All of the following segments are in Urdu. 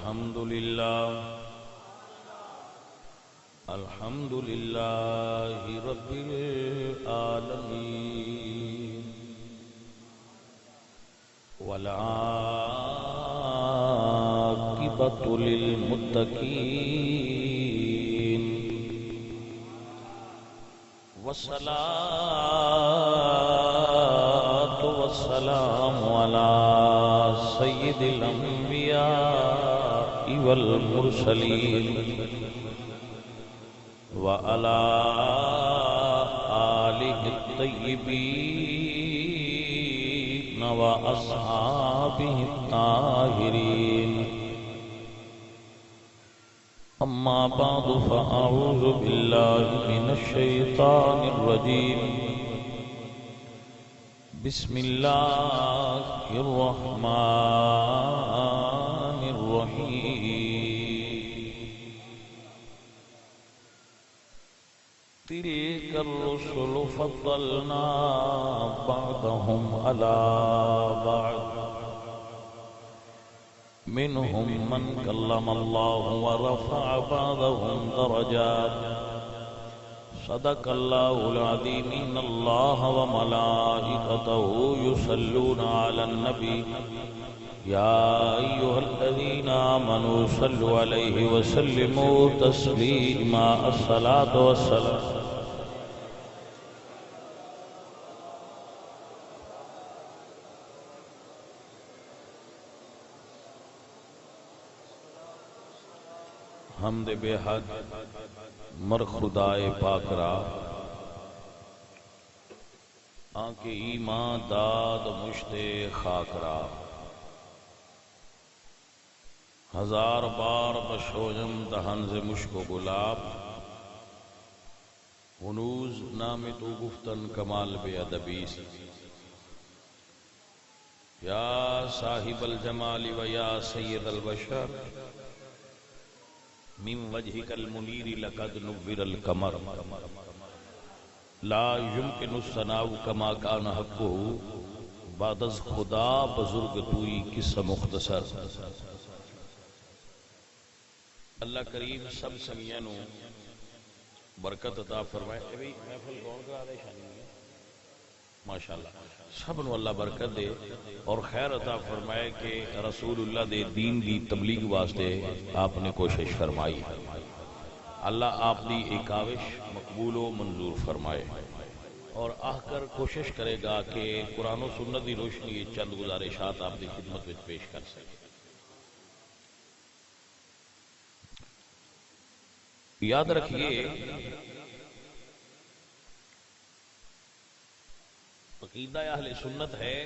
الحمد لله رب العالمين والعاقبة للمتقين والصلاة والسلام على سيد الأنبياء والمرسلين وعلى آله الطيبين وأصحابه الطاهرين أما بعد فأعوذ بالله من الشيطان الرجيم بسم الله الرحمن الرحيم تلك الرسل فضلنا بعضهم على بعض منهم من كلم الله ورفع بعضهم درجات صدق الله العظيم إن الله وملائكته يصلون على النبي يا أيها الذين آمنوا صلوا عليه وسلموا تسليما الصلاة والسلام حمد بے حد مر خدائے پاک را آنکہ ایمان داد مشت خاک را ہزار بار بشوجم دہن سے مشک و گلاب ہنوز نام تو گفتن کمال بے ادبی یا صاحب الجمال و یا سید البشر من وجهك المنير لقد نور القمر لا يمكن الثناء كما كان حقه بعد از خدا بزرگ توئی قصہ مختصر اللہ کریم سب سمیاں نو برکت عطا فرمائے. بھئی محفل کون کرا دے شانی ماشاءاللہ سب نو اللہ برکت دے اور خیر عطا فرمائے کہ رسول اللہ دے دین دی تبلیغ واسطے آپ نے کوشش فرمائی. اللہ آپ دی ایک کاوش مقبول و منظور فرمائے اور آہ کر کوشش کرے گا کہ قرآن و سنت دی روشنی چند گزارشات آپ دی خدمت میں پیش کر سکے. یاد رکھیے عقیدہ اہل سنت ہے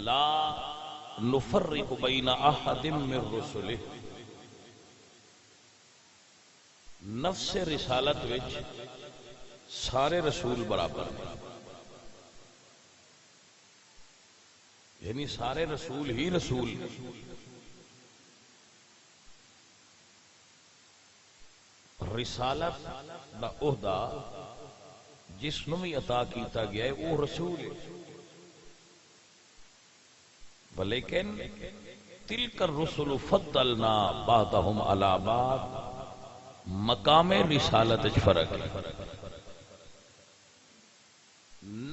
لا نفرق بین احد من رسلہ. نفس رسالت وچ سارے رسول برابر ہیں، یعنی سارے رسول ہی رسول. رسالت دا عہدہ جس نو بھی عطا کیتا گیا ہے وہ رسول ہے، لیکن تلک الرسل فضلنا بعضهم علی بعض مقام رسالت وچ فرق ہے.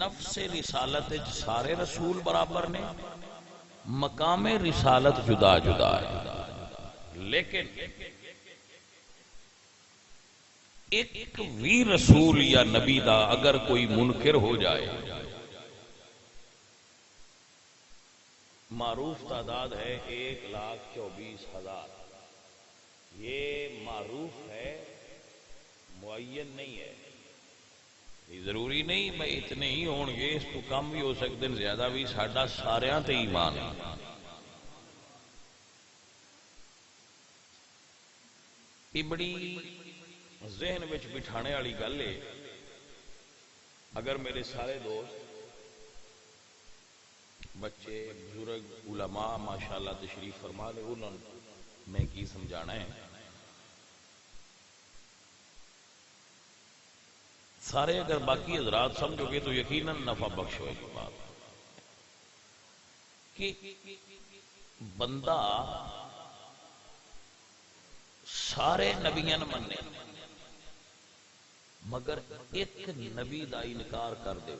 نفس رسالت وچ سارے رسول برابر نے، مقام رسالت جدا جدا ہے. لیکن ایک بھی رسول یا نبی دا اگر کوئی منکر ہو جائے، معروف تعداد ہے 1,24,000. یہ معروف ہے، معین نہیں ہے. ضروری نہیں میں اتنے ہی ہون گے، اس تو کم بھی ہو سکتے ہیں، زیادہ بھی. ساڈا ساریاں تے ایمان ہے. یہ بڑی ذہن وچ بٹھانے والی گل ہے. اگر میرے سارے دوست بچے بزرگ علماء ماشاءاللہ تشریف فرما لے، انہوں میں کی سمجھانا ہے. سارے اگر باقی حضرات سمجھو گے تو یقیناً نفع بخش ہوئے گی بات کہ بندہ سارے نبیاں مننے مگر ایک نبی دا انکار کر دے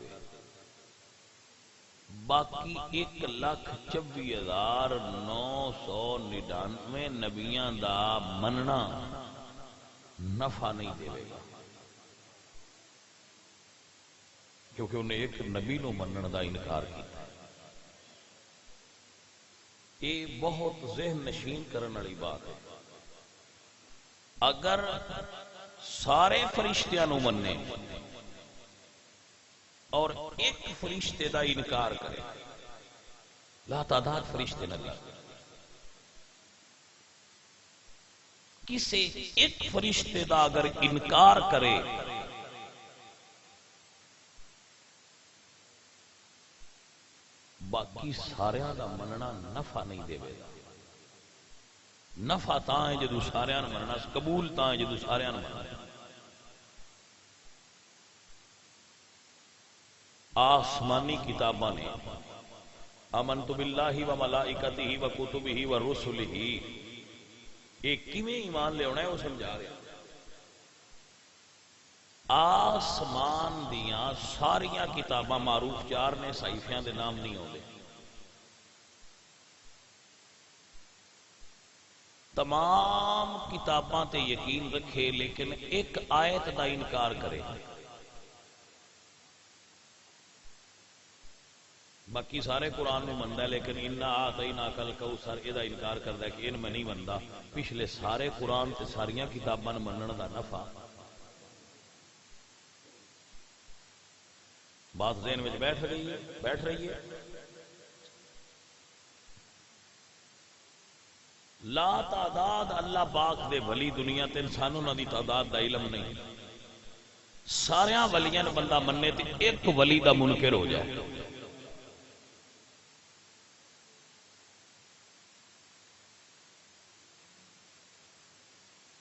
باقی 1,24,999 نبیاں دا مننا نفع نہیں دے گا، کیونکہ انہیں ایک نبی نو منن دا انکار کیا۔ یہ بہت ذہن نشین کرنے والی بات ہے۔ اگر سارے فرشتیاں نو مننے اور ایک فرشتے دا انکار کرے، لا تعداد فرشتے نبی، کسی ایک فرشتے دا اگر انکار کرے باقی ساریاں دا مننا نفع نہیں دے گا۔ نفع تاں ہے جدو ساریاں مننا، قبول تاں ہے جدو ساریاں مننا۔ آسمانی کتاباں نے آمنت باللہ و ملائکتہ و کتبہ و رسلہ، یہ کیویں ایمان لے ہونا ہے وہ سمجھا رہے ہیں۔ آسمان دیاں ساریاں کتاباں معروف چار نے، صحیفیاں دے نام نہیں ہوندے، تمام کتاباں تے یقین رکھے لیکن ایک آیت دا انکار کرے، باقی سارے قرآن میں مندا ہے لیکن انا آتیناک الکوثر یہ دا انکار کردا ہے کہ ان میں نہیں مندا، پچھلے سارے قرآن تے ساریاں کتاباں منن دا نفع۔ بات ذہن میں بیٹھ رہی ہے۔ لا تعداد اللہ پاک دے ولی دنیا تے انسانوں نہ دی تعداد دا علم نہیں، ساریاں ولیاں بندہ مننے تے ایک ولی دا منکر ہو جائے۔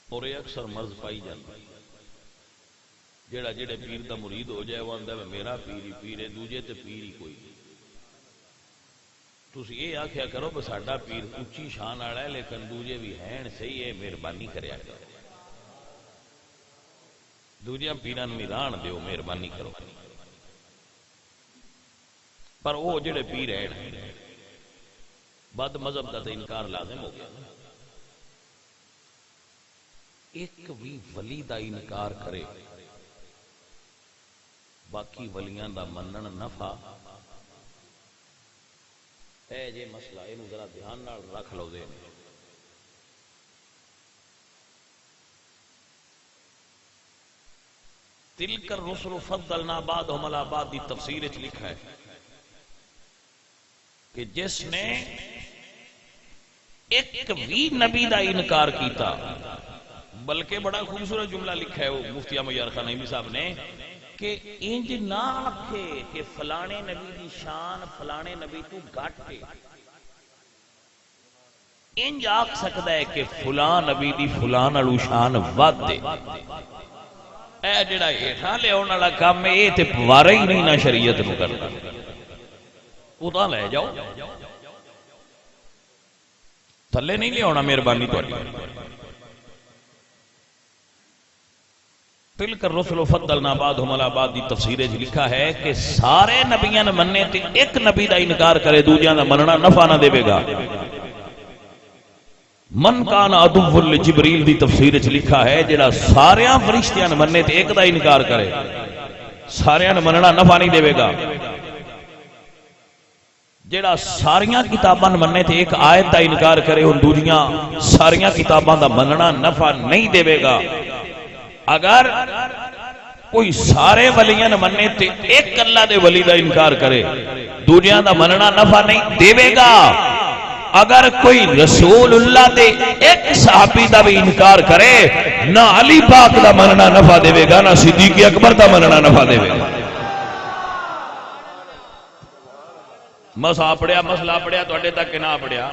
اور یہ اکثر مرض پائی جاتا ہے، جیڑا جیڑے پیر دا مرید ہو جائے وہ آندا ہے میرا پیر ہی پیر ہے، دوجے تے پیر ہی کوئی نہیں۔ تسی یہ آکھیا کرو کہ ساڈا پیر اونچی شان والا ہے لیکن دوجے بھی ہیں صحیح ہے، مہربانی کریا کرو، دوجے پیراں نوں رہن دیو، مہربانی کرو۔ پر وہ جڑے پیر ہیں بد مذہب دا تے انکار لازم ہو گیا۔ ایک بھی ولی دا انکار کرے باقی ولیاں دا منن نفع، اے جے مسئلہ اینو ذرا دھیان نال رکھ لو دے۔ تلک الرسل فضلنا بعضهم علی بعض دی تفسیر وچ لکھا ہے کہ جس نے ایک بھی نبی دا انکار کیتا، بلکہ بڑا خوبصورت جملہ لکھا ہے وہ مفتی معیار خان نعیمی صاحب نے کہ انج نہ آکھے کہ فلانے نبی دی شان فلانے نبی تو گھٹ ہے، انج آکھ سکتا ہے کہ فلان نبی دی فلان نالوں شان ود ہے۔ اے جڑا ہیٹھاں لے آن والا کام ہے یہ تے وارا ہی نہیں نہ شریعت نو کرنا، اتاں لے جاؤ، تھلے نہیں لے آنا، مہربانی تہاڈی۔ تلک الرسل فضلنا بعضهم علی بعض دی تفسیر وچ لکھا ہے کہ سارے نبیاں نے مننے تے ایک نبی دا انکار کرے دوجیاں دا مننا نفع نہ دے گا۔ من کان عدو لجبریل دی تفسیر وچ لکھا ہے جڑا ساریاں فرشتیاں نے مننے تے ایک دا انکار کرے ساریاں نے مننا نفع نہیں دے گا۔ جڑا ساریاں کتاباں مننے تے ایک آیت دا انکار کرے ان دوجیاں ساریاں کتاباں دا مننا نفع نہیں دے گا۔ اگر کوئی سارے ولیاں مننے تے ایک اللہ دے ولی دا انکار کرے دوجیاں دا مننا نفع نہیں دے گا۔ اگر کوئی رسول اللہ دے ایک صحابی دا بھی انکار کرے نہ علی پاک دا مننا نفع دے گا نہ صدیق اکبر دا مننا نفع دے گا۔ مسئلہ پڑیا تو اڈے تک نہ پڑیا،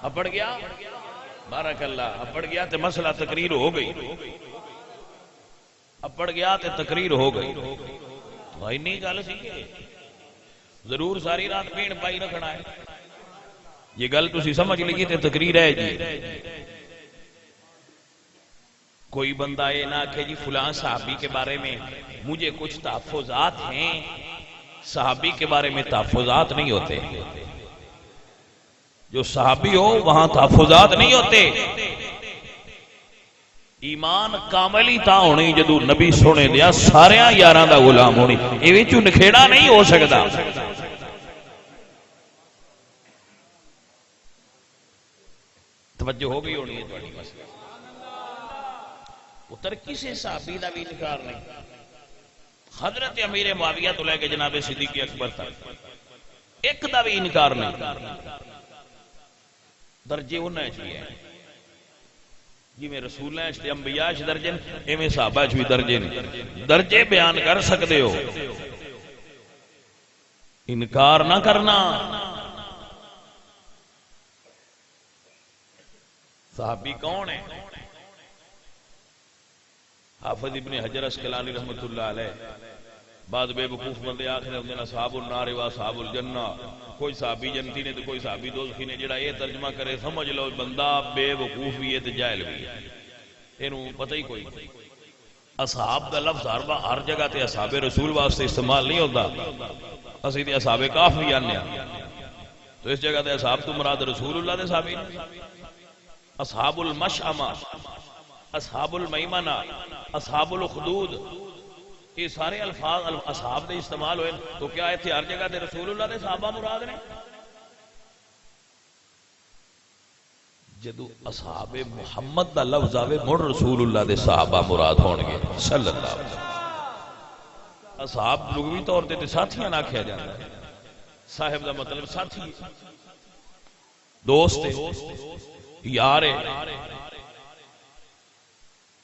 اپڑ گیا بارک اللہ، اپڑ گیا تے مسئلہ تقریر ہو گئی، اپڑ گیا تے تقریر ہو گئی۔ بھائی نہیں گل سی کہ ضرور ساری رات پین پائی رکھنا ہے، یہ گل تسی سمجھ لگی تے تقریر ہے جی۔ کوئی بندہ یہ نہ کہ جی فلاں صحابی کے بارے میں مجھے کچھ تحفظات ہیں. صحابی کے بارے میں تحفظات نہیں ہوتے. جو صحابی ہو وہاں تحفظات نہیں ہوتے. ایمان کامل ہی تا ہونی جدو نبی سونے دیا سارے یاراں دا غلام ہونی. یہ وچوں نکھیڑا نہیں ہو سکتا. توجہ ہو گئی ہونی ہے تھوڑی مسئلہ. اتر کسی صحابی دا بھی انکار نہیں. حضرت امیر معاویہ تو لے کے جناب صدیق اکبر تک ایک دا بھی انکار نہیں. درجے انہیں چاہیے جی میں رسول ہیں انبیاء چ درجے ایویں صحابہ چ بھی درجے نہیں. درجے بیان کر سکتے ہو, انکار نہ کرنا. صحابی کون ہے؟ حافظ ابن حجر اسقلانی رحمت اللہ علیہ بعد بے وقوف بندے آخر ہوندے اصحاب النار و اصحاب الجنہ. کوئی صحابی جنتی نے تو کوئی صحابی دوزخی نے. جڑا یہ ترجمہ کرے سمجھ لو بندہ بے وقوف بھی ہے تے جاہل بھی ہے. اینوں پتہ ہی کوئی نہیں. اصحاب دا لفظ ہر جگہ تے اصحاب رسول واسطے استعمال نہیں ہوتا. اسی تے اصحاب کاف بھی آنے تو اس جگہ تے اصحاب تو مراد رسول اللہ دے صحابی. اصحاب المشأمہ, اصحاب المیمنہ, اصحاب الخدود, یہ سارے الفاظ اصحاب دے استعمال ہوئے تو کیا ہے ہر جگہ دے رسول اللہ دے صحابہ مراد نے؟ جدو اصحاب محمد دا لفظ آوے مڑ رسول اللہ دے صحابہ مراد ہونگے صلی اللہ علیہ وسلم. اصحاب لغوی طور تے ساتھیاں نہ کہا جاتا ہے. صاحب دا مطلب ساتھی, دوست, یار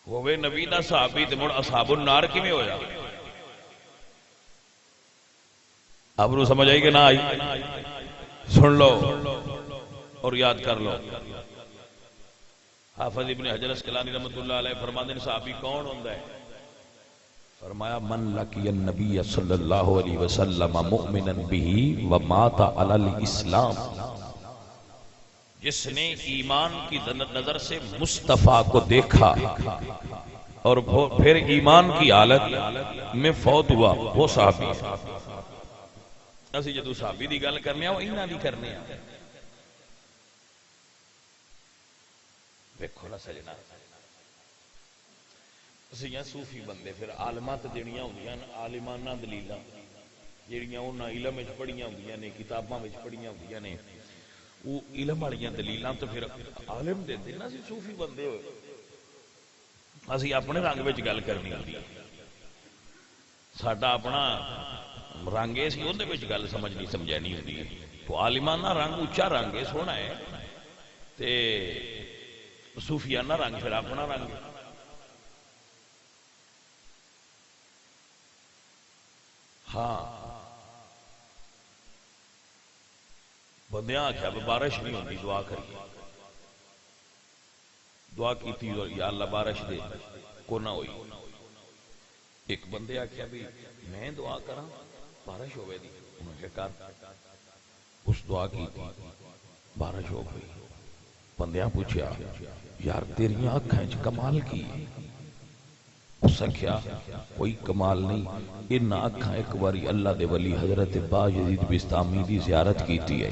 ہوئے. نبی دا صحابی تے مڑ اصحاب النار کی میں ہویا؟ آپ رو سمجھ آئی کہ نہ آئی؟ سن لو اور یاد کر لو. حافظ ابن حجر اسقلانی رحمت اللہ علیہ فرماتے ہیں صحابی کون ہوندہ ہے؟ فرمایا من لقی النبی صلی اللہ علیہ وسلم مؤمنا به ومات علی الاسلام. جس نے ایمان کی نظر سے مصطفیٰ کو دیکھا اور پھر ایمان کی حالت میں فوت ہوا وہ صحابی ہے. اسی جدو صحابی دی گل کرنے ہیں وہ انہاں دی کرنے ہیں. دیکھو نا سجنا اسی ہیں صوفی بندے پھر عالمات دینیاں ہوندیاں عالمانہ دلیلاں جیڑیاں انہاں علم وچ پڑھیاں ہوندیاں نے کتاباں وچ پڑھیاں ہوندیاں نے وہ علم والیاں دلیلاں تو پھر عالم دیندے نا. سی صوفی بندے ہوئے اسی اپنے رنگ وچ گل کرنی ہوندی ساڈا اپنا رنگ ہے سی اودے وچ گل سمجھنی سمجھانی ہوندی. تو عالمانہ رنگ اونچا رنگ ہے سونا ہے تے صوفیانہ رنگ پھر اپنا رنگ ہے. ہاں بندیاں آکھیا بارش نہیں ہوندی دعا کریے. دعا کی تھی یا اللہ بارش دے کو نہ ہوئی. ایک بندے آکھیا بھی میں دعا کراں بارش ہوئے دی. انہوں نے کہا اس دعا کی تھی بارش ہو گئی. بندیاں پوچھیا یار تیری آنکھیں کمال کی؟ اس کیا کوئی کمال نہیں. ان آنکھیں ایک باری اللہ دے ولی حضرت باجدید بستامی دی زیارت کیتی ہے.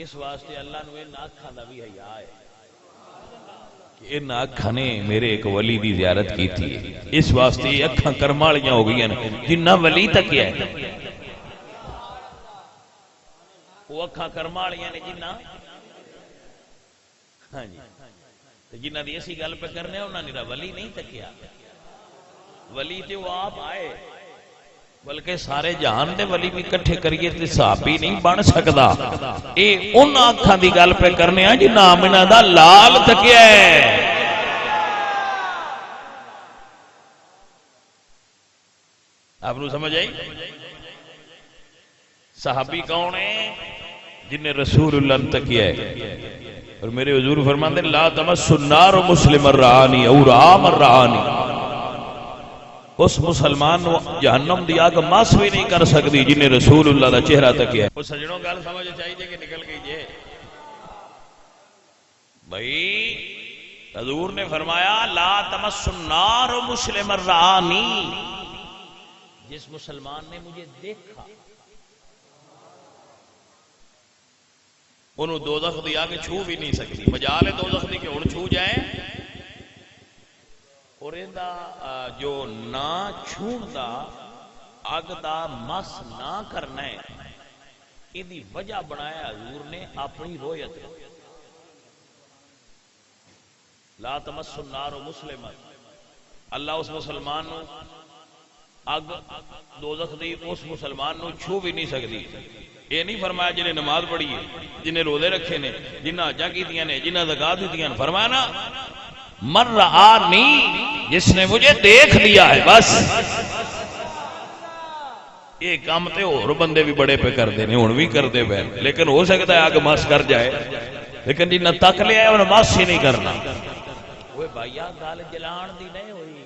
اس واسطے اللہ نے ان آنکھاں دا بھی حیا ہے کہ ان آنکھاں نے میرے ایک ولی دی زیارت کیتی ہے. اس واسطے یہ آنکھاں کرمالیاں ہو گئی ہیں جنہ ولی تک ہے. وہ آنکھاں کرمالیاں نے جنہ ہاں جی جنہ دی اسی گل پہ کرنے انہاں نے ولی نہیں تکیا. ولی تے وہ آپ آئے بلکہ سارے جہان دے ولی بھی کٹھے کریے تے صحابی نہیں بن سکدا. اے ان آنکھاں دی گل پہ کرنے ہیں جنہ آمنہ دا لال تکیا ہے. آپ نے سمجھ آئی؟ صحابی کون ہے؟ جن نے رسول اللہ تکیا ہے. اور میرے حضور فرماتے ہیں لا تمس النار مسلم الرعانی او رام الرعانی. اس مسلمان جہنم دی آگ ماس بھی نہیں کر سکتی جن نے رسول اللہ دا چہرہ تکیا ہے. وہ سجنوں گل سمجھ چاہیے کہ نکل گئی جے بھائی حضور نے فرمایا لا تمس النار مسلم الرانی، جس مسلمان نے مجھے دیکھا انہوں دوزخ دی آگے چھو بھی نہیں سکتی، مجال ہے دوزخ دی کہ ان چھو جائیں، اور جو نہ چھوڑ دا اگ دا مس نہ کرنا ہے، یہ وجہ بنایا حضور نے اپنی رویت۔ لا تمس النار مسلم، اللہ اس مسلمان نو اگ دوزخ دی اس مسلمان نو چھو بھی نہیں سکتی۔ یہ نہیں فرمایا جنہیں نماز پڑھی ہے، جنہیں روزے رکھے نے، جنہیں حجاں کیتیاں نے، جنہیں زکات دیتیاں نے، فرمایا نا من رآنی، جس نے مجھے دیکھ لیا ہے بس۔ یہ کام تے اور بندے بھی بڑے پہ کر دینے، ہن بھی کر دے پہ، لیکن ہو سکتا ہے آگ ماس کر جائے، لیکن جنہیں تک لیا ہے انہیں ماس ہی نہیں کرنا۔ وہ بھائیا گال جلان دی نہیں ہوئی،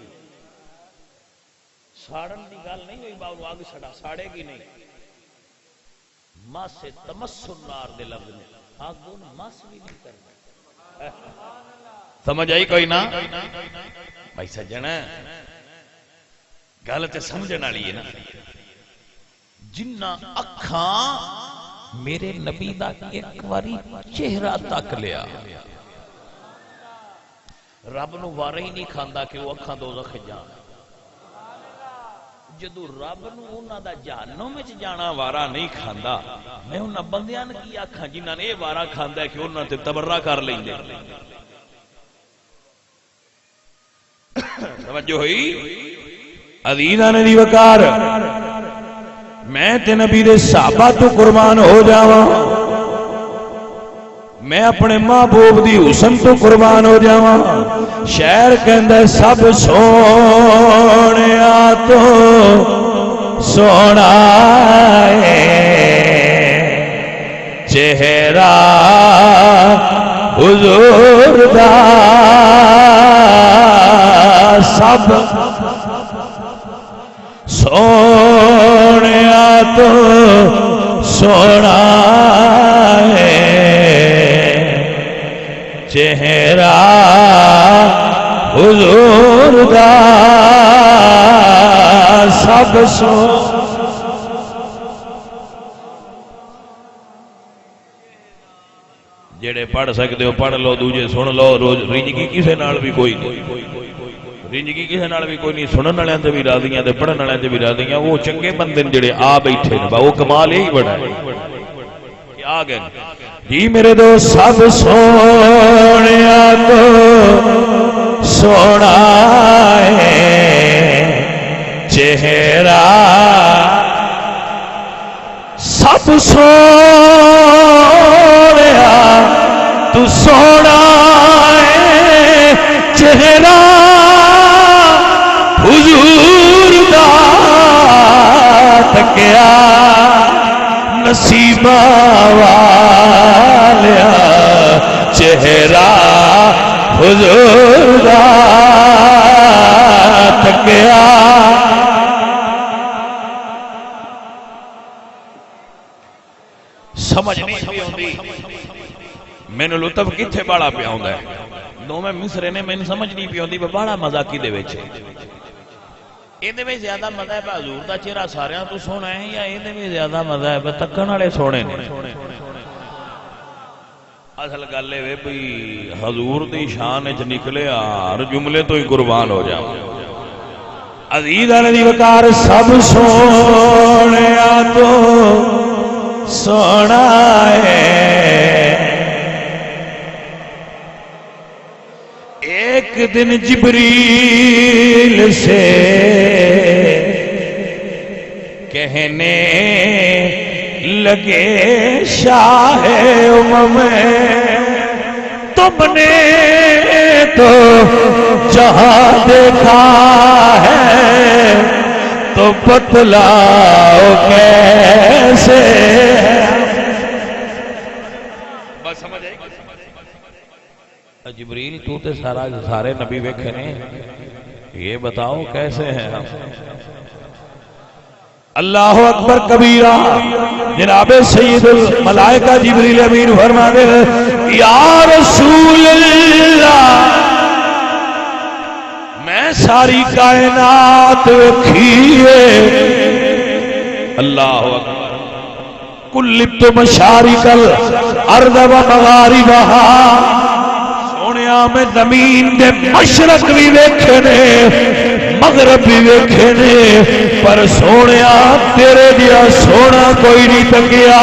ساڑن دی گال نہیں ہوئی، باؤ آگ ساڑے گی نہیں، ماس سے تمسن نار دے لفظ میں آگ انہیں ماس بھی نہیں کرنا۔ سمجھ آئی کوئی نا؟ بھائی سجن گل تے سمجھنا لیے نا، جنہ اکھاں میرے نبی دا ایک واری چہرہ تک لیا، رب نو وارہ ہی نہیں کھاندا کہ وہ اکھاں دوزخ جان۔ جدو رب نو انہاں دا جہنم وچ جانا وارہ نہیں کھاندا، میں انہاں بندیاں کی اکھاں جنہاں نے یہ وارہ کھاندا ہے کہ انہاں تے تبرہ کر لیندے۔ توجہ ہوئی عزیزاں دی وقار، میں تے نبی دے صحابہ تو قربان ہو جاواں، میں اپنے محبوب دی حسن تو قربان ہو جاواں۔ شعر کہندا ہے سب سونیا تو سونا ہے چہرہ حضور دا، سب سونیا تو سونا ہے چہرہ حضور دا، سب جڑے پڑھ سکتے ہو پڑھ لو، دوجے سن لو، روز رنجگی کسے نال بھی کوئی نہیں، رنجگی کسے نال بھی کوئی نہیں، سنن والے تے بھی راضیاں تے پڑھن والے تے بھی راضیاں، وہ چنگے بندے جڑے آ بیٹھے نے، وہ کمال یہی بڑا ہے کہ آ گئے جی میرے دوست سب سونیا تو سونا ہے چہرہ، سب سونیا تو سونا ہے چہرہ حضور دا، تکیا نصیبہ والیا چہرہ حضور دا، تکیا سمجھ نہیں پی ہوندی، مینوں لطف کتھے باڑا پیا ہوندا ہے، دو میں مصرے نے مینوں سمجھ نہیں پی ہوندی، باڑا مزہ کدے وچ یہ میں زیادہ مزہ ہے حضور دا چہرہ سارے تو سونا ہے، یا یہ میں زیادہ مزہ ہے تکن والے سونے نے؟ اصل گل ہے بھئی حضور دی شان وچ نکلے ہر جملے تو ہی قربان ہو جا۔ عزیزاں دی وقار سب سونیا تو سونا ہے، ایک دن جبریل سے کہنے لگے شاہ امم تم نے تو جہاں دیکھا ہے تو بتلاؤ کیسے، بس سمجھ آئی؟ جبریل تو تے سارے نبی ویکھے نے، یہ بتاؤ کیسے ہیں ہم؟ اللہ اکبر کبیرہ۔ جناب سید الملائکہ جبریل امین فرماتے ہیں یا رسول اللہ میں ساری کائنات ویکھیے، اللہ اکبر، کلبت مشارق الارض و مغاربہا، سونیا میں زمین دے مشرق بھی ویکھے نے مغرب بھی ویکھے نے، پر سونیا تیرے دیا سونا کوئی نہیں تکیا،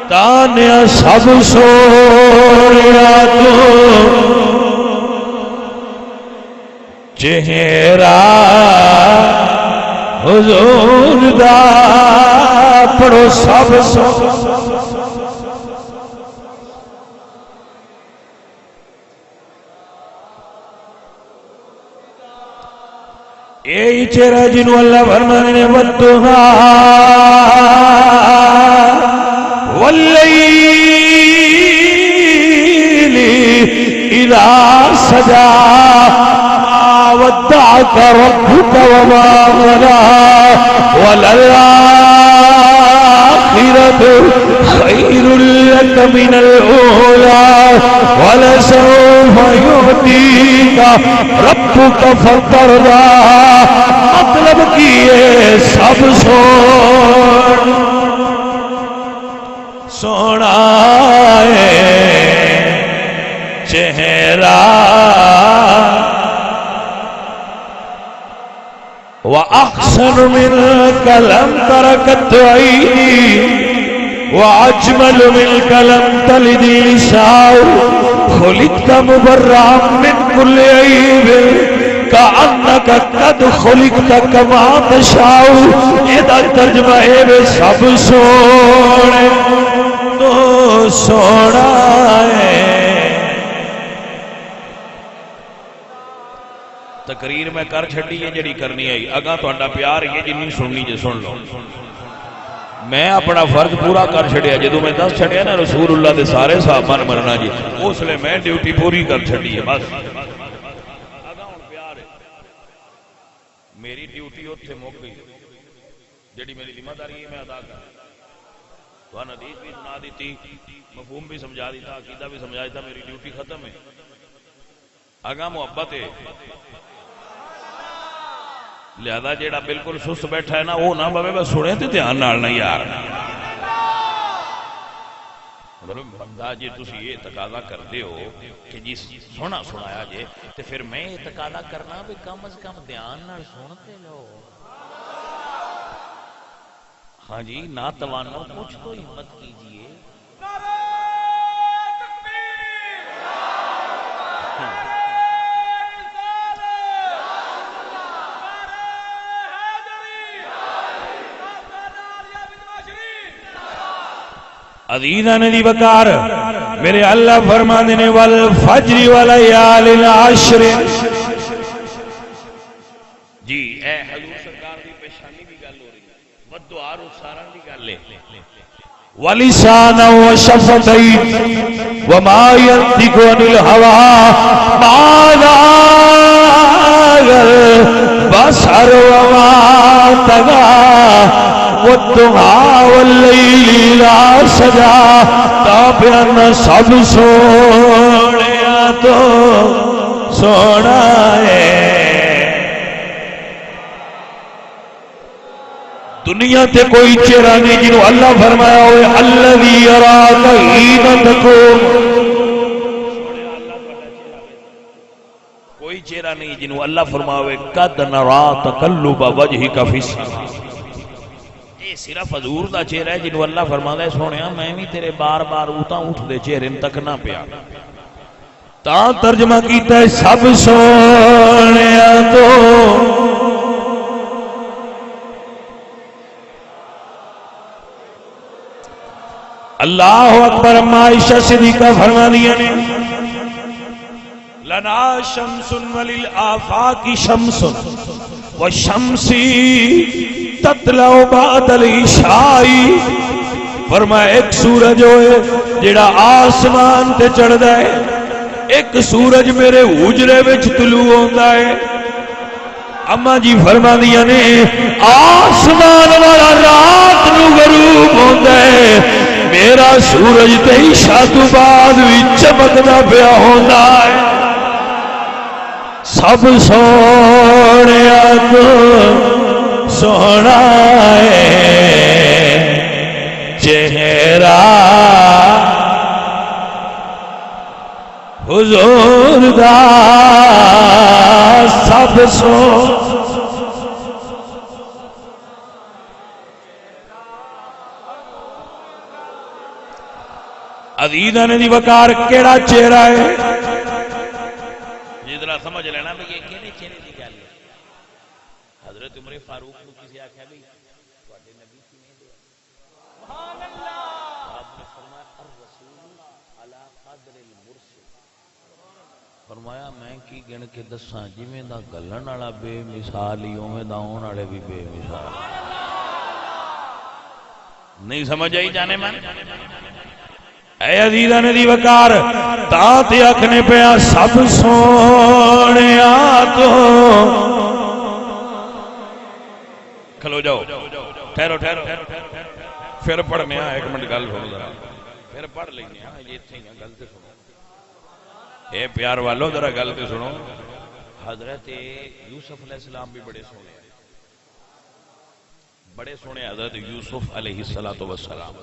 تانیا سب سونیا تو چہرہ حضور دا پڑھو سب یہی چہرہ جنہوں اللہ فرمانے نے وَالضُّحَىٰ وَاللَّيْلِ إِذَا سَجَىٰ ودعك ربك وما غلا وللآخرة خير لك من الأولى ولسوف يعطيك ربك فترضى، مطلب کیے سب سونا ہے چہرہ وَأَحْسَنُ مِنْكَ لَمْ تَرَكَتْ عَيْنِي وَأَجْمَلُ مِنْكَ لَمْ تَلِدِ النِّسَاءُ خُلِقْتَ مُبَرَّأً مِنْ كُلِّ عَيْبٍ كَأَنَّكَ قَدْ خُلِقْتَ كَمَا تَشَاءُ۔ یہ ترجمہ ہے سب سونے تو سونا ہے۔ تقریر میں کر چھڑی ہے جڑی کرنی ہے، اگاں تہاڈا پیار یہ جنی سننی جے سن لو۔ میں اپنا فرض پورا کر چھڑیا، جدوں میں دس چھڑیا نا رسول اللہ دے سارے صحابہ مرنا جی، اس لیے میں ڈیوٹی پوری کر چھڑی ہے بس۔ اگاں ہن پیار ہے، میری ڈیوٹی اوتھے مک گئی، جڑی میری ذمہ داری ہے میں ادا کر۔ تو حدیث بھی سنا دیتی، مفہوم بھی سمجھا دیتا، عقیدہ بھی سمجھا دیتا، میری ڈیوٹی ختم ہے۔ اگاں محبت ہے، لہذا جیڑا بالکل سست بیٹھا ہے نا وہ نہ بھوے بس سنے تے دھیان نال نہیں یار۔ بندہ جی تسی یہ تقاضا کرتے ہو کہ جی سونا سنایا جے تے پھر میں یہ تقاضا کرنا بھی کم از کم دھیان نال سنتے لو۔ ہاں جی ناتوانو کچھ تو ہمت کیجئے۔ عزیزہ ندی بکار میرے اللہ فرمانے نے والفجر والیال العشر۔ جی اے حضور سرکار دی پیشانی بھی گل ہو رہی ہے، والدعاء رخسارن دی گل ہے، ولسانا وشفتین وما ينطق عن الهوى ما ذاق البصر وما طغى والضحى والليل إذا سجى۔ تابعاً سب سوڑیا تو سونا ہے۔ دنیا تے کوئی چہرہ نہیں جنہوں اللہ فرمایا ہوئے الذی یراک حین تقوم۔ کوئی چہرہ نہیں جنہوں اللہ فرمایا ہوئے قد نرا تقلب وجہک فی السماء۔ یہ صرف حضور دا چہرہ ہے جنہوں اللہ فرمایا ہے سونیا میں بھی تیرے بار بار اوتا اٹھ دے چہرے تک نہ پیا۔ تا ترجمہ کیتا ہے سب سونیا تو اللہ اکبر۔ عائشہ صدیقہ فرمانی ہے لنا شمس وللآفاق شمس وشمسی تطلع بعد العشاء۔ فرمایا ایک سورج ہوئے جڑا آسمان تے چڑھدا ہے، ایک سورج میرے حجرے وچ طلوع ہوندا ہے، اما جی فرما دیا نے آسمان والا رات نو غروب ہوتا ہے، میرا سورج تے عشاء تو بعد بھی چمکدا پیا ہوتا ہے۔ سب سونیا تو سونا ہے چہرہ حضور دا، سب سو عزیزاں نے دی وقار کیڑا چہرہ ہے؟ جدرا سمجھ لینا بھی یہ کہنے چہرے کی گل ہے۔ حضرت عمر فاروق کو کسی آخیا بھی تواڈے نبی کیویں دے؟ سبحان اللہ۔ آپ نے فرمایا الرسول علی قدر المرسل، فرمایا میں کی گن کے دساں جویں دا گلن والا بے مثال ہی اوویں دا اون والے بھی بے مثال۔ نہیں سمجھ آئی جانے من؟ اے عزیزاں نے دی وقار تاں تے آکھنے پیا سب سونیا تو کھلو جاؤ، ٹھہرو ٹھہرو، پھر پڑھنے ایک منٹ گل سنو ذرا، پھر پڑھ لینے یہ اتنے ہی گل تے سنو۔ اے پیار والو ذرا گل تے سنو۔ حضرت یوسف علیہ السلام بھی بڑے سونے ہیں، بڑے سونے حضرت یوسف علیہ السلام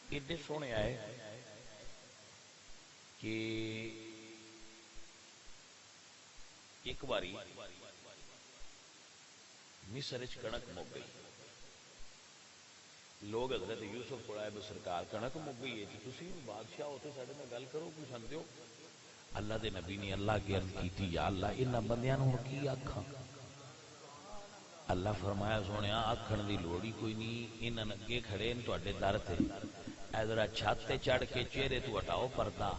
ایڈے سونے آئے کہ ایک باری مصر وچ کنک مک گئی، لوگ حضرت یوسف کو آئے سرکار کنک مک گئی ہے جی تسی بادشاہ ہوتے ساڈے نال گل کرو کوئی سمجھ ہو۔ اللہ دے نبی نے اللہ کی عرض کیتی یا اللہ انہاں بندیاں نوں کی آکھاں؟ اللہ فرمایا سونیا آکھن دی لوڑ ہی کوئی نہیں، انہاں اگے کھڑے نے تواڈے در تے، اے ذرا چھت تے چڑھ کے چہرے تو ہٹاؤ پردہ،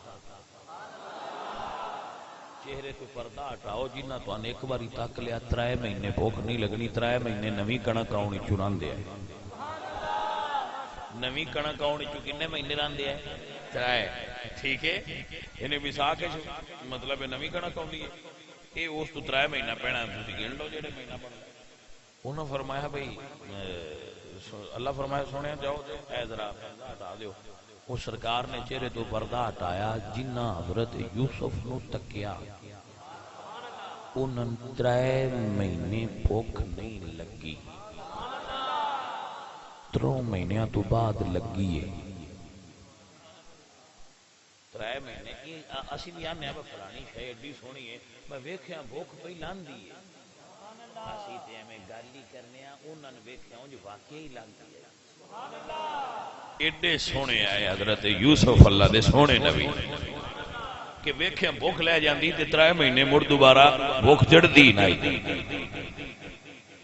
چہرے تو پردہ ہٹاؤ، جنہ توانے ایک باری تک لیا 3 مہینے بھوک نہیں لگنی، 3 مہینے نویں کنک آونی چراندے آئے۔ نویں کنک آونی چ کنے مہینے راندے آئے؟ 3۔ ٹھیک ہے، انہیں وسا کے مطلب نویں کنک آندی ہے، یہ اس تو 3 مہینہ پینا تسی گن لو جڑے مہینہ بننا۔ انہوں فرمایا بھئی اللہ فرمایا سونے جاؤ اے ذرا پردہ ہٹا دیو۔ وہ سرکار نے چہرے تو پردہ ہٹایا، جنہ حضرت یوسف نو تکیا انہوں 3 مہینے بھوک نہیں لگی، 3 مہینیاں تو بعد لگی ہے۔ 3 مہینے اسی بھی آنے ہیں فلانی شے ایڈی سونی ہے، میں ویکھیا بھوک پہ لاندی ہے، اسی تے میں گل ہی کرنے ہاں، انہاں نے ویکھیا انج واقعی لگدی ہے۔ ایڈے سونے آئے حضرت یوسف اللہ دے سونے نبی کہ ویکھیا بھوک لے جاندی تے 3 مہینے مڑ دوبارہ بھوک چڑھدی نہیں۔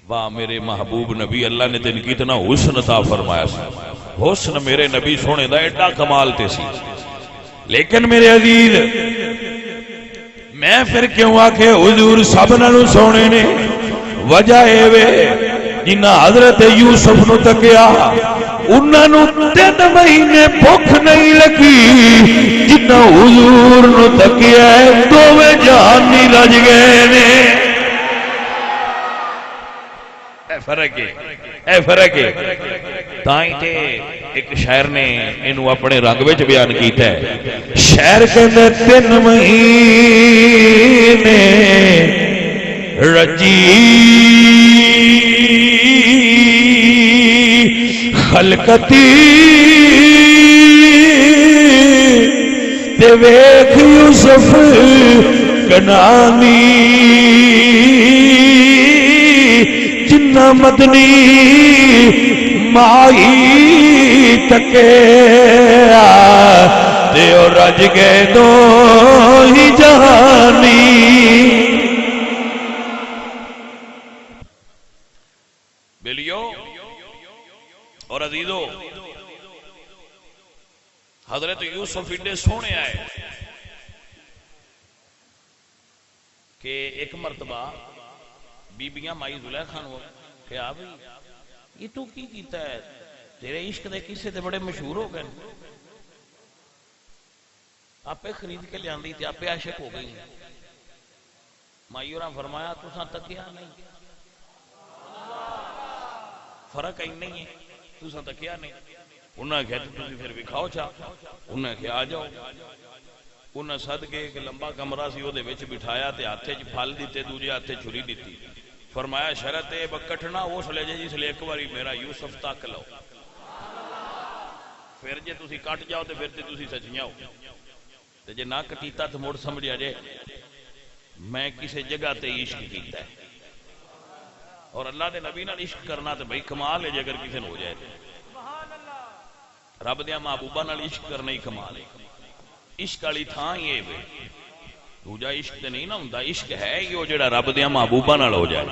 واہ میرے محبوب نبی، اللہ نے تن کی اتنا حسن عطا فرمایا سی، حسن میرے نبی سونے دا ایڈا کمال تے سی۔ لیکن میرے عزیز میں پھر کیوں آکھے حضور سب نالوں سونے نے؟ وجہ اے وے جنہ حضرت یوسف نو تکیا انہاں نو 3 مہینے بھوک نہیں لگی، جنہ حضور نو تکیا دوویں جہان نہیں رج گئے نے۔ اے فرق ہے، اے فرق ہے۔ تائیں تے ایک شاعر نے انہوں اپنے رنگ وچ بیان کیتا ہے، شاعر کہندے 3 مہینے رجی خلقتی تے ویکھ یوسف کنانی، جنہ مدنی مائی تکے تے او رج گئے دو ہی جہانی۔ بلیو اور عزیزو حضرت یوسف ایڈے سونے آئے کہ ایک مرتبہ بیبیاں مائی زلیخا نو کہ آ بھئی یہ تو کی کیتا ہے، تیرے عشق دے کسے تے بڑے مشہور ہو گئے، آپے خرید کے لیاندی تے آپے عاشق ہو گئی۔ مایورا فرمایا تساں تکیا نہیں، فرق ہی نہیں ہے، تساں تکیا نہیں۔ انہاں کہا تسی پھر وکھاؤ چا، انہاں کہا آ جاؤ۔ انہاں سد کے ایک لمبا کمرہ سی، وہ دے وچ بٹھایا تے ہاتھے چ پھل دیتے، دوجے ہاتھے چھری دیتی، فرمایا شرط ہے بکٹنا اس لے جے جس لے ایک باری میرا یوسف تک لو، پھر جے تسی کٹ جاؤ تے پھر تے تسی سچیاں ہو، تے جے نہ کٹیتا تو مڑ سمجھیا جے میں کسی جگہ تے عشق کیتا ہے۔ اور اللہ دے نبی نال عشق کرنا تے بھائی کمال ہے، جے اگر کسی نے ہو جائے رب دیاں محبوباں نال عشق کرنا ہی کمال ہے۔ عشق والی تھاں ہی ہے وے، دوجا عشق تے نہیں نہ ہوندا، عشق ہے ہی وہ جڑا رب دیاں محبوباں نال ہو جائے،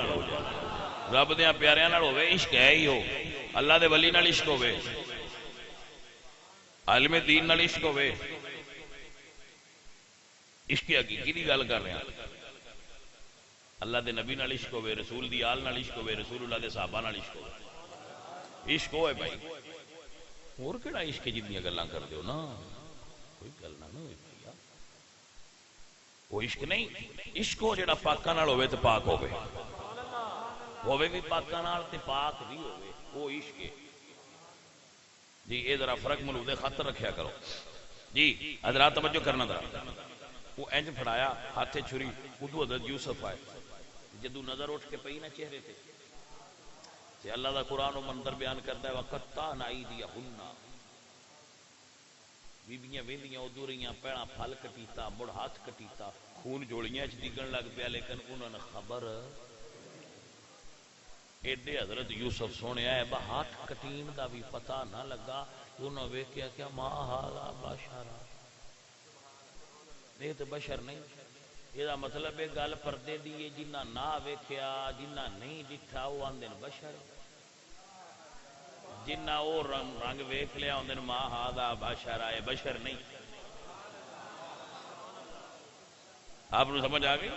رب دیاں پیاریاں نال ہوے، عشق ہے ہی ہو۔ اللہ دے ولی نال عشق ہوے، عالم دین نال عشق ہوے، عشق حقیقی دی گل کر رہے ہیں۔ اللہ دے نبی نال عشق ہوے، رسول دی آل نال عشق ہوے، رسول اللہ دے صحابہ نال عشق ہوے، عشق ہوئے بھائی۔ اور کیڑا عشق جنیاں گلاں کر دیو نا، کوئی گل نہ ہوئی بھیا، وہ عشق نہیں۔ عشق ہو جڑا پاکاں نال ہوے تے پاک ہوے بھی پاکاں نال تے پاک بھی ہوے، وہ عشق ہے جی۔ اے ذرا فرق ملو دے خط رکھیا کرو جی، حضرات توجہ کرنا ذرا۔ وہ انج پھڑایا ہاتھے چھری، ادو حضرت یوسف آئے، جدو نظر اٹھ کے پئی نہ چہرے تے، تے اللہ دا قرآن و منظر بیان کرتا ہے وَقَطَّعْنَ أَيْدِيَهُنَّ، بیبیاں ویندیاں ادو رہیاں، پیڑاں پھل کٹیتا، مڑ ہاتھ کٹیتا، خون جوڑیاں چ ڈگن لگ پیا، لیکن انہوں نے خبر ایڈے حضرت یوسف سونے آئے با ہاتھ کٹین دا بھی پتہ نہ لگا، انہوں نے کیا کیا ما ھذا بشر، یہ تو بشر نہیں۔ یہ مطلب ہے گل پردے دی، جنہ نہ ویکھیا، جنہ نہیں ڈٹھا وہ آندے بشر، جنہ وہ رنگ ویکھ لیا آندے ما ھذا بشر، آئے بشر نہیں۔ آپ نے سمجھ آ گئی؟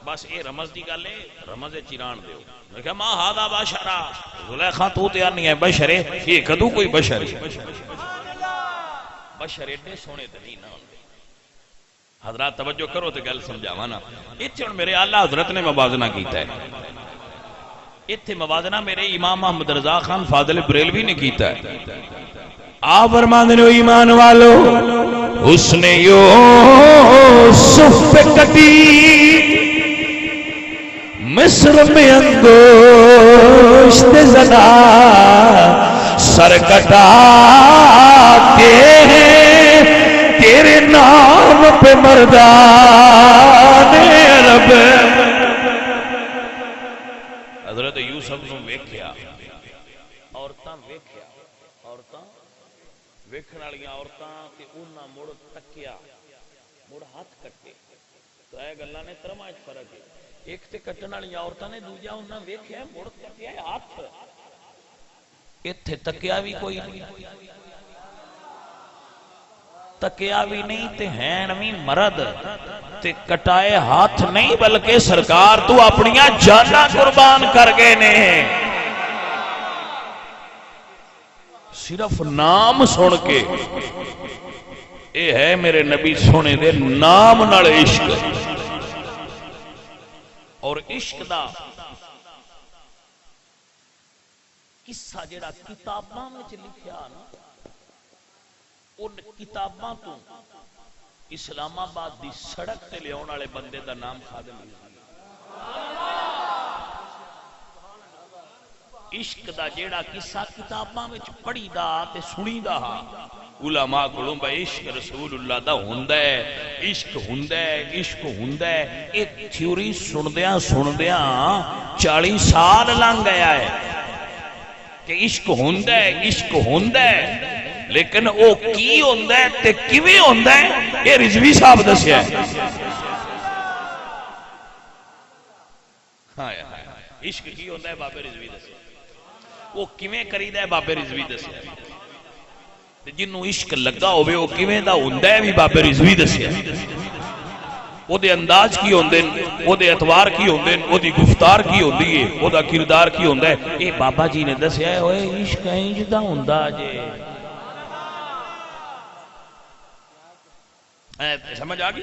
بس یہ رمز دی گل ہے، رمز چیران دیو۔ میں کہا ما ھذا بشر، زلیخا تو تیار نہیں ہے بشر ہے، یہ کدو کوئی بشر ہے؟ بشر ایڈے سونے تے نہیں نہ۔ حضرات توجہ کرو تے گل سمجھاواں نا۔ ایتھے ہن میرے اعلیٰ حضرت نے موازنہ کیتا ہے، ایتھے موازنہ میرے امام محمد رضا خان فاضل بریلوی نے کیتا ہے۔ آپ فرماندے نے ایمان والو، اس نے یوسف پہ کٹی مصر میں انگشت زدہ، سر کٹا کے تیرے نام پہ مردان عرب۔ حضرت یوسف نے ویکھیا، عورتاں ویکھیا، عورتاں ویکھن والیاں عورتاں تے انہاں مڑ تکیا، مڑ ہاتھ کٹے۔ تو اے گلاں نے ترماں وچ فرق ہے، ایک تے کٹن والی عورتاں نے، دوجا انہاں ویکھیا مڑ کٹیا ہاتھ۔ ایتھے تکیا بھی کوئی نہیں، تکیا بھی نہیں تے ہین بھی مرد، تے کٹائے ہاتھ نہیں بلکہ سرکار تو اپنیاں جاناں قربان کر گئے نے۔ صرف نام سن کے، اے ہے میرے نبی سونے دے نام نال عشق۔ اور عشق دا قصہ جڑا کتاباں وچ لکھیا نا، ان کتاباں تو اسلام آباد دی سڑک تے لیاون والے بندے دا نام خادم عشق دا جیڑا قصہ کتاباں وچ پڑھی دا تے سنی دا علماء کولوں بھائی عشق رسول اللہ دا ہوندا ہے، عشق ہوندا ہے، عشق ہوندا ہے۔ ایک تھیوری سندیاں 40 سال لنگ گیا ہے کہ عشق ہوندا ہے، عشق ہوندا ہے، لیکن او کی ہوندا ہے تے کیویں ہوندا ہے یہ رضوی صاحب دسیا ہے۔ ہاں عشق کی ہوندا ہے بابے رضوی دسیا، وہ کیویں کریدا ہے بابے رضوی دسیا، تے جنوں عشق لگا ہوے او کیویں دا ہوندا ہے بھی بابے رضوی دسیا۔ او دے انداز کی ہوندے نے، او دے اطوار کی ہوندے نے، او دی گفتار کی ہوندی ہے، او دا کردار کی ہوندا ہے، اے بابا جی نے دسیا ہے۔ اوئے عشق انج دا ہوندا جے، سمجھ آ گئی؟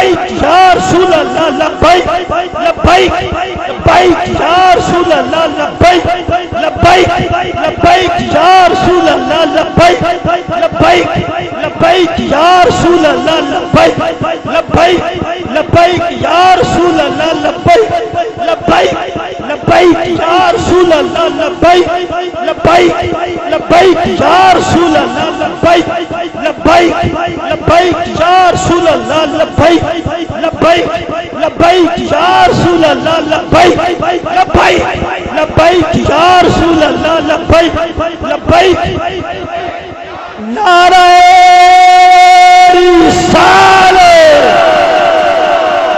لبیک یا رسول اللہ لبیک لبیک لبیک یا رسول اللہ لبیک لبیک لبیک یا رسول اللہ لبیک لبیک لبیک یا رسول اللہ لبیک لبیک لبیک یا رسول اللہ لبیک لبیک لبیک یا رسول اللہ لبیک لبیک لبیک یا رسول اللہ لبیک لبیک لبیک یا رسول اللہ لبیک لبیک لبیک یا رسول اللہ لبیک لبیک لبیک یا رسول اللہ لبیک لبیک نعرہ رسالت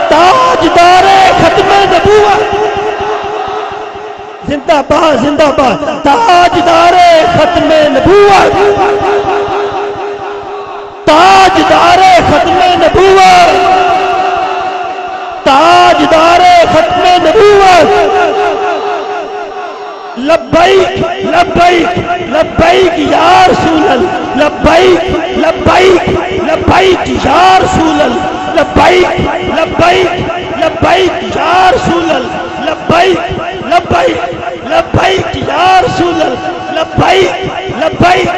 تاجدار ختم نبوت زندہ باد زندہ باد تاجدار ختم نبوت تاجدار ختم نبوت تاجدار ختم نبوت لبیک لبیک لبیک یا رسول اللہ لبیک لبیک لبیک یا رسول اللہ لبیک لبیک لبیک یا رسول اللہ لبیک لبیک لبیک یا رسول اللہ لبیک لبیک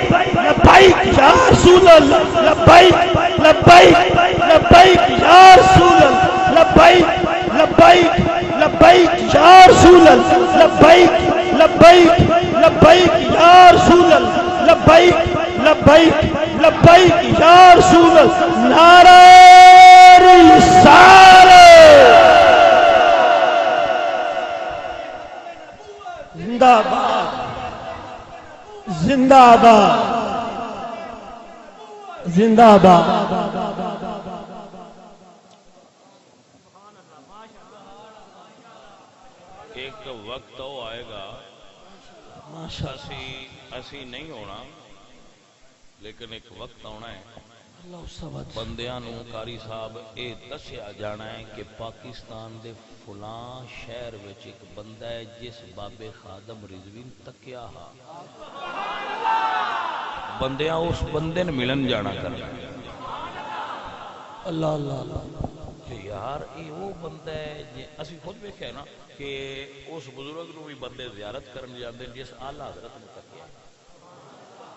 لبیک یا رسول اللہ لبیک لبیک لبیک یا رسول اللہ لبیک لبیک لبیک یا رسول اللہ لبیک لبیک لبیک یا رسول اللہ لبیک لبیک لبیک یا رسول اللہ نعرہ رسالت زندہ باد زندہ باد زندہ باد ایک وقت تو آئے گا اسی نہیں ہونا لیکن ایک وقت آنا ہے بندیاں نو قاری صاحب اے دسیا جانا ہے کہ پاکستان دے فلاں شہر وچ ایک بندہ ہے جس بابے خادم رضوی تکیا ہا بندیاں اس بندے نے ملن جانا کرنا اللہ اللہ اللہ کہ یار یہ وہ بندہ ہے اسی خود دیکھا ہے نا کہ اس بزرگ نو بھی بندے زیارت کرن جاندے جس اعلی حضرت نے تکیا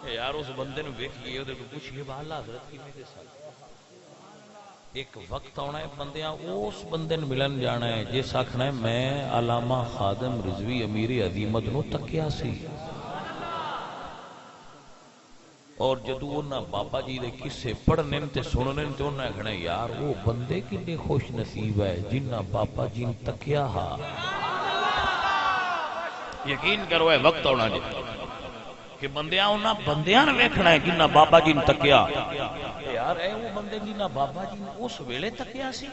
یار اس بندے نے ویکھیے تے پوچھیے اعلی حضرت کیویں دے سال ایک وقت آنا ہے بندیاں اس بندے نے ملن جانا ہے جس آکھنا ہے میں علامہ خادم رضوی امیر عظیمت نو تکیا سی اور جدو انہاں بابا جی دے قصے پڑھنے تے سننے تے انہاں کہنا یار وہ بندے کنے خوش نصیب ہے جنہاں بابا جی نے تکیا ہا یقین کرو ہے وقت ہونا جی کہ بندیاں نے ویکھنا ہے جنہاں بابا جی نے تکیا یار اے وہ بندے جنہاں بابا جی نے اس ویلے تکیا سی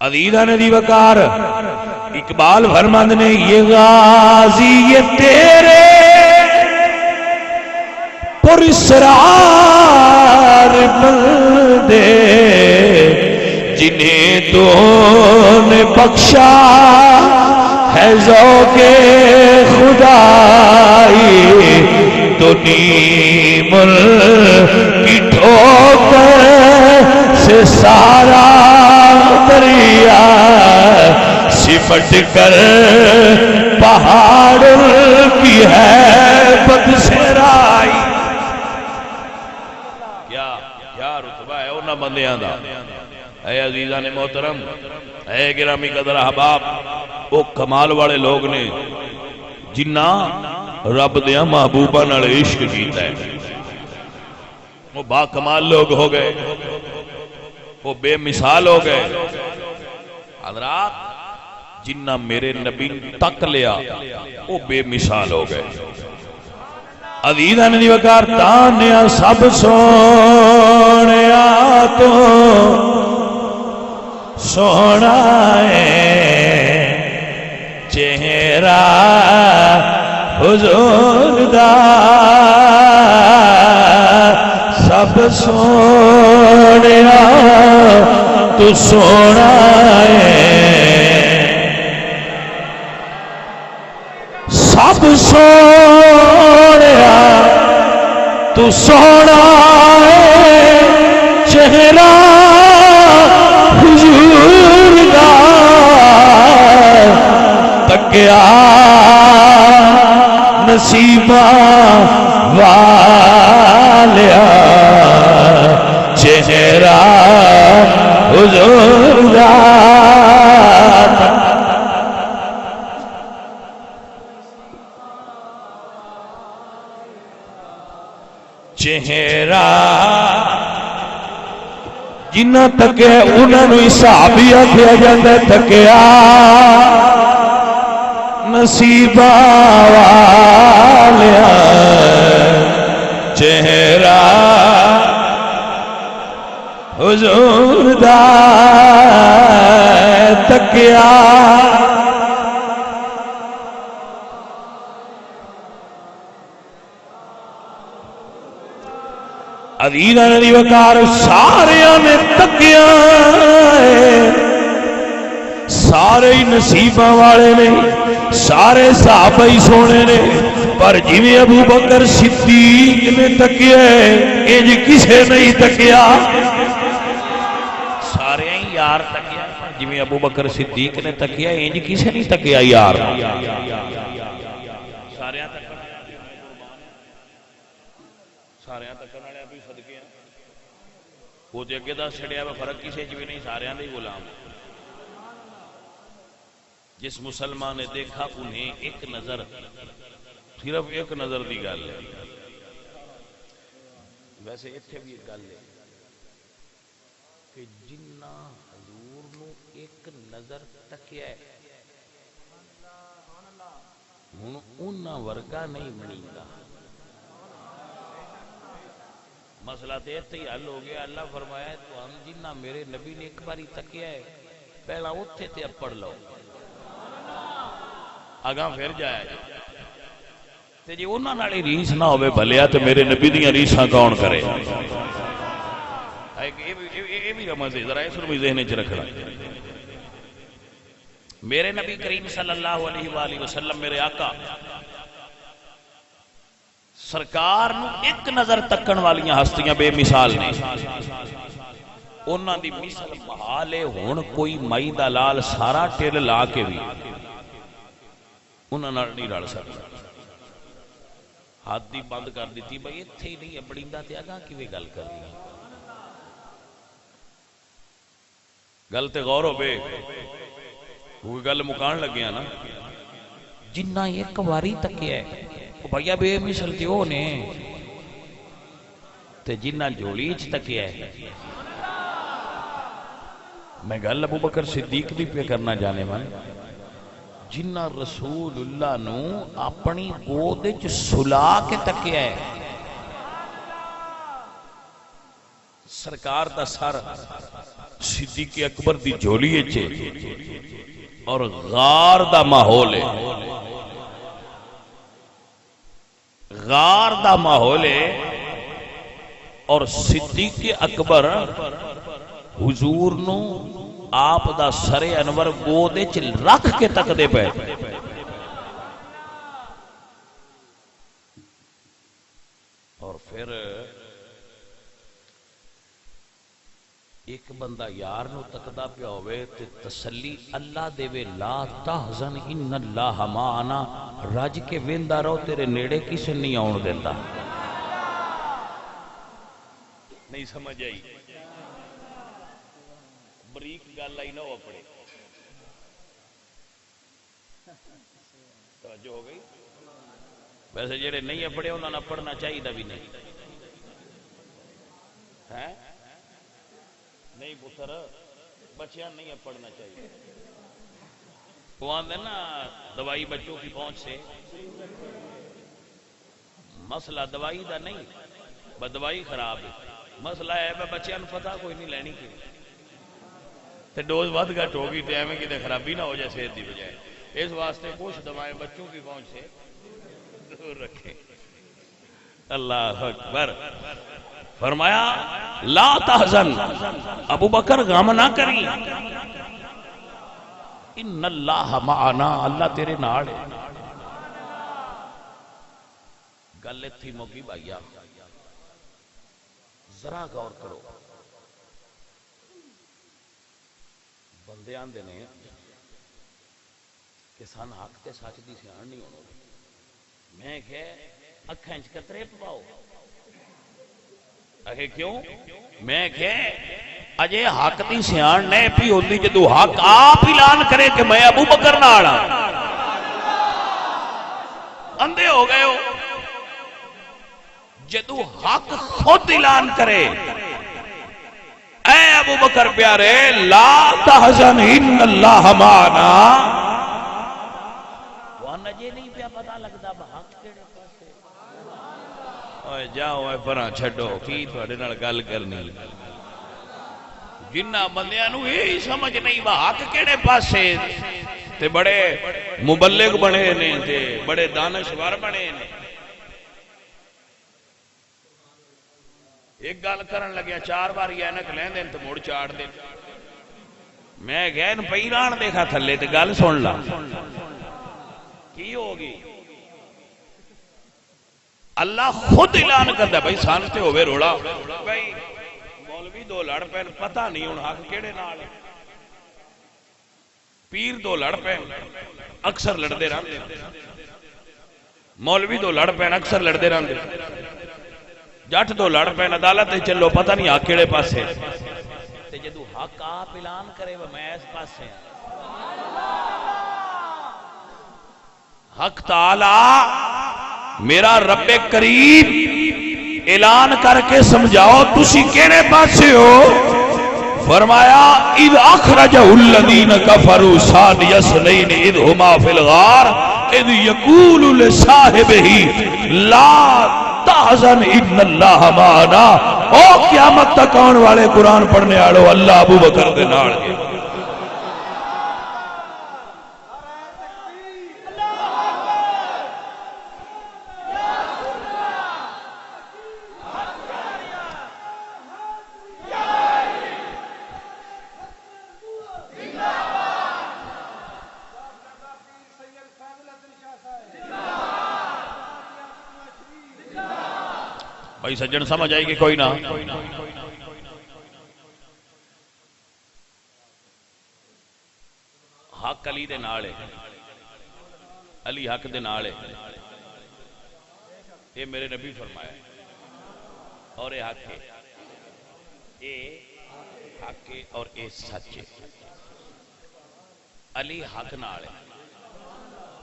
عزیزہ ندی وقار اقبال فرماند نے یہ غازی یہ تیرے پر اسرار بندے جنہیں تو نے بخشا ہے ذوق خدائی تو نیم کی ٹھوکر سے سارا دریا سمٹ کر پہاڑ کی ہے بد سرائی کیا رتبہ ہے انہاں بندیاں دا اے عزیزان محترم اے گرامی قدر احباب وہ کمال والے لوگ نے جنہ رب دیاں محبوبہ نال عشق کیتا ہے وہ با کمال لوگ ہو گئے وہ بے مثال ہو گئے حضرات جنہ میرے نبی تک لیا وہ بے مثال ہو گئے عزیزہ نے دیوکار تانیا سب سونیا تو سونا ہے چہرہ حضور دا سب سونیا تو سونا ہے سب سونیا تو سونا ہے چہرہ تکیا نصیباں والیا چہرہ حضور دا چہرہ جنہ تکے انہوں نے صحابی آکھیا جاندے تکیا نصیبہ والیا چہرہ حضور دا تکیا عزیزاں دی وقار سارے نے تکیا سارے ہی نصیباں والے نے سارے صحابہ ہی سونے نے پر جویں ابو بکر صدیق نے تکیا انج کسے نہیں تکیا سارے ہی یار تکیا جویں ابو بکر صدیق نے تکیا انج کسے نہیں تکیا یار سارے سارے تکن والے بھی صدقے ہیں وہ تو اگے دس چھڑیا میں فرق کسی بھی نہیں سارے دے غلام جس مسلمان نے دیکھا انہیں ایک نظر صرف ایک نظر دی گل ہے ویسے اتنے بھی ایک گل ہے کہ جنہ حضور نو ایک نظر تکیا ہے ہن انہاں ورگا نہیں بنیدا مسئلہ تو اتنے ہی حل ہو گیا اللہ فرمایا تو ہم جنہ میرے نبی نے ایک باری تکیا ہے پہلا اتھے تے پڑھ لو آگاں پھر جائے تے جی انہاں نال ریس نہ ہوے بھلیا تے میرے نبی دیاں ریساں کون کرے یہ بھی رمز ہے ذرا اس کو بھی ذہن وچ رکھنا میرے نبی کریم صلی اللہ علیہ وآلہ وسلم میرے آقا سرکار نو ایک نظر تکن والیاں ہستیاں بے مثال نے انہاں دی مثل محال ہے ہن کوئی مائی دا لال سارا ٹل لا کے بھی انہاں نال نہیں رل سکدا ہاتھ دی بند کر دیتی بھائی ایتھے ہی نہیں اپڑیندا تے اگاں کیویں گل کرنی ہے گل تے غور ہو بے وہ گل مکان لگیا نا جنہ ایک واری تکیا ہے بھائیا بے مثل تے او نے تے جنہ جوڑی چ تکیا ہے میں گل ابو بکر صدیق دی پہ کرنا جانے من جنہ رسول اللہ نو اپنی گود وچ سلا کے تکیا ہے سرکار دا سر صدیق اکبر دی جھولی وچ اور غار دا ماحول ہے غار دا ماحول ہے اور صدیق اکبر حضور نو آپ دا سر انور گود وچ رکھ کے تکدے پے اور پھر ایک بندہ یار نو تکدا پیا ہوئے تے تسلی اللہ دے وے لا تحزن ان اللہ معنا رج کے ویندا رہو تیرے نیڑے کسے نہیں آن دیندا نہیں سمجھ آئی بریک گل آئی نہ ہو اپنے توجہ ہو گئی ویسے جڑے نہیں اپڑے انہاں نے پڑھنا چاہیے بھی نہیں ہے نہیں پتر بچیاں نہیں پڑھنا چاہیے وہ آتے نا دوائی بچوں کی پہنچ سے مسئلہ دوائی دا نہیں دوائی خراب ہے مسئلہ ہے بچیاں فتح کوئی نہیں لینی کی تے ڈوز ود گھٹ ہوگی تے ایویں کتے خرابی نہ ہو جائے صحت دی بجائے اس واسطے کچھ دوائیں بچوں کی پہنچ سے دور رکھیں اللہ اکبر فرمایا لا تحزن ابو بکر غم نہ کری ان اللہ معنا اللہ تیرے نال ہے گل تھی موگی بھائیا ذرا غور کرو بندے آندے نے کہ سن حق تے سچ دی سیاح نہیں ہونا. میں کہ اکھاں وچ قطرے پاؤ. اکھے کیوں؟ میں کہ اجے حق دی سیاح نہیں پی ہوندی جدوں حق آپ اعلان کرے کہ میں ابو بکر نال ہاں. اندھے ہو گئے ہو. جدو حق خود اعلان کرے اے ابو بکر پیارے لا تحزن ان اللہ معنا. وہاں جے نہیں پیا پتا لگتا حق کیڑے پاسے. اوے جاؤ اے پراں چھڈو کی تہاڈے نال گل کرنی. جنہ بندیاں نو یہی سمجھ نہیں وا حق کیڑے پاسے تے بڑے مبلغ بنے نے تے بڑے دانشور بنے نے. ایک گل کرن لگیا 4 بار اینک لین دین تو مڑ چاڑ دے. میں گئے پیران دیکھا تھلے تے گل سن لا کی ہوگی. اللہ خود اعلان کردا بھائی سان تے ہوے روڑا بھائی مولوی 2 لڑ پین پتہ نہیں ہن حق کیڑے نال. پیر 2 لڑ پین اکثر لڑدے رہندے. مولوی 2 لڑ پین اکثر لڑدے رہندے. جٹ 2 لڑ پین عدالت چلو پتہ نہیں حق کیڑے پاسے. تے جدوں حق آپ اعلان کرے میں اس پاسے ہاں. حق تعالی میرا رب کریم اعلان کر کے سمجھاؤ تسی کیڑے پاسے ہو. فرمایا اذ اخرجہ الذین کفروا ثانی اثنین اذ ہما فی الغار اذ یقول لصاحبہ لا تحزن ان اللہ معنا. او قیامت تک آن والے قرآن پڑھنے والو اللہ ابو بکر دے نال ہے. بھائی سجن سمجھ آئے گی کوئی نہ. حق علی دے نال ہے. علی حق دے نال ہے. یہ میرے نبی فرمایا اور یہ حق ہے. یہ حق ہے اور یہ سچ ہے. علی حق نال ہے.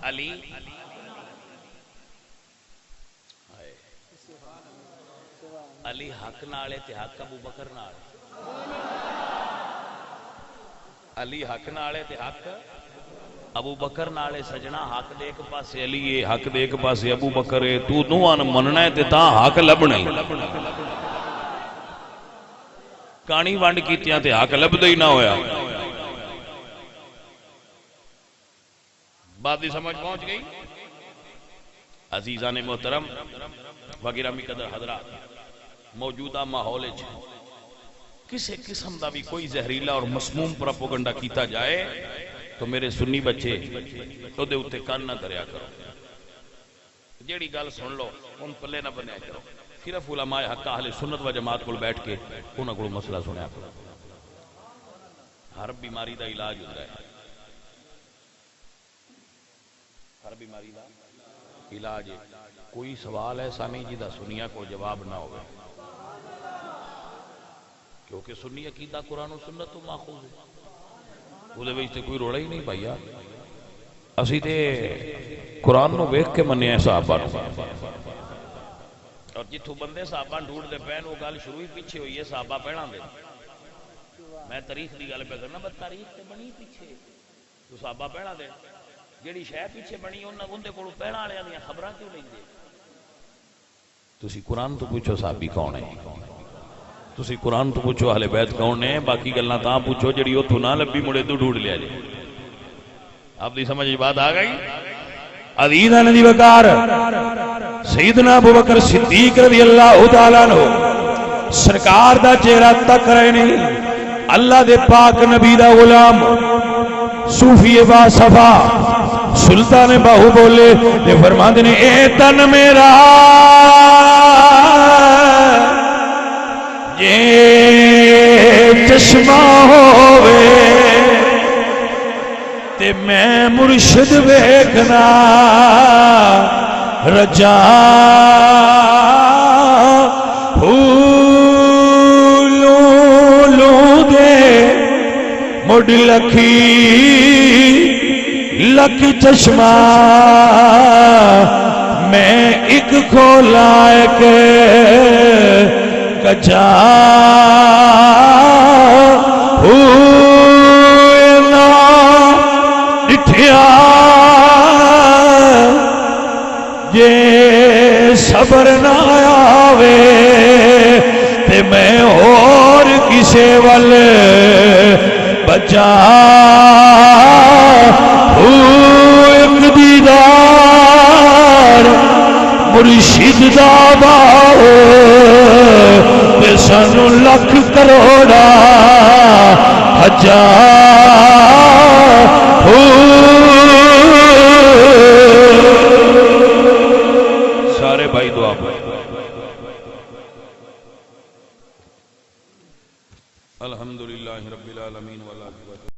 علی علی حق نال تے حق ابو بکر نال. علی حق نال تے حق ابو بکر نال. سجنا حق دے ایک پاسے علی ہے حق دے ایک پاسے ابو بکر ہے. تو دوواں مننا ہے تے تاں حق لبنا ہے. کانی ونڈ کیتیاں تے حق لبدا ہی نہ ہویا. بات دی سمجھ پہنچ گئی. عزیزان محترم و گرامی قدر حضرات موجودہ ماحول کسی قسم دا بھی کوئی زہریلا اور مسموم پروپیگنڈا کیتا جائے تو میرے سنی بچے تو دے اتے کان نہ دریا کرو. جیڑی گل سن لو ان پلے نہ بنیا کرو. صرف علماء حق اہل سنت و جماعت کو بیٹھ کے انہاں کو مسئلہ سنیا کرو. ہر بیماری دا علاج ہوتا ہے. ہر بیماری دا علاج ہے. کوئی سوال ایسا نہیں جدا سنیا کو جواب نہ ہوگا کیونکہ سنی عقیدہ قرآن و سنت تو ماخوذ ہے. وہ کوئی روڑا ہی نہیں پایا. اسی تے قرآن نو ویکھ کے منیا ہے صحابہ نو. اور جتھوں بندے صحابہ ڈھونڈ دے پین وہ گل شروع ہی پیچھے ہوئی ہے صحابہ پہنا دے. میں تاریخ دی گل پہ کرنا بس تاریخ تے بنی پیچھے تو صحابہ پہنا دے. جیڑی شے پیچھے بنی اندے کولوں پہنا والے دیاں خبراں کیوں لیندے. تسی قرآن تو پوچھو صحابی کون ہے. تسی قرآن تو پوچھو اہل بیت کون ہے. باقی گلاں تاں پوچھو جڑی اوتھوں نہ لبھی مڑے تو ڈھونڈ لیا جے. آپ دی سمجھ بات آ گئی. عزیزاں دی وقار سیدنا ابوبکر صدیق رضی اللہ تعالیٰ عنہ سرکار دا چہرہ تک رہے نہیں. اللہ دے پاک نبی دا غلام صوفی با صفا سلطان باہو بولے تے فرماندے نے اے تن میرا یہ چشمہ ہوئے تے میں مرشد ویکھنا رجا پھولوں دے مڑ لکھی لکھ چشمہ میں ایک کھولا کے کچا پھولنا ڈٹھیا جے صبر نہ آوے تے میں اور کسے ول بچا ایک دیدار مرشد دا باؤ تے سانو لکھ کروڑا سارے بھائی دعا پڑھیں الحمدللہ رب العالمین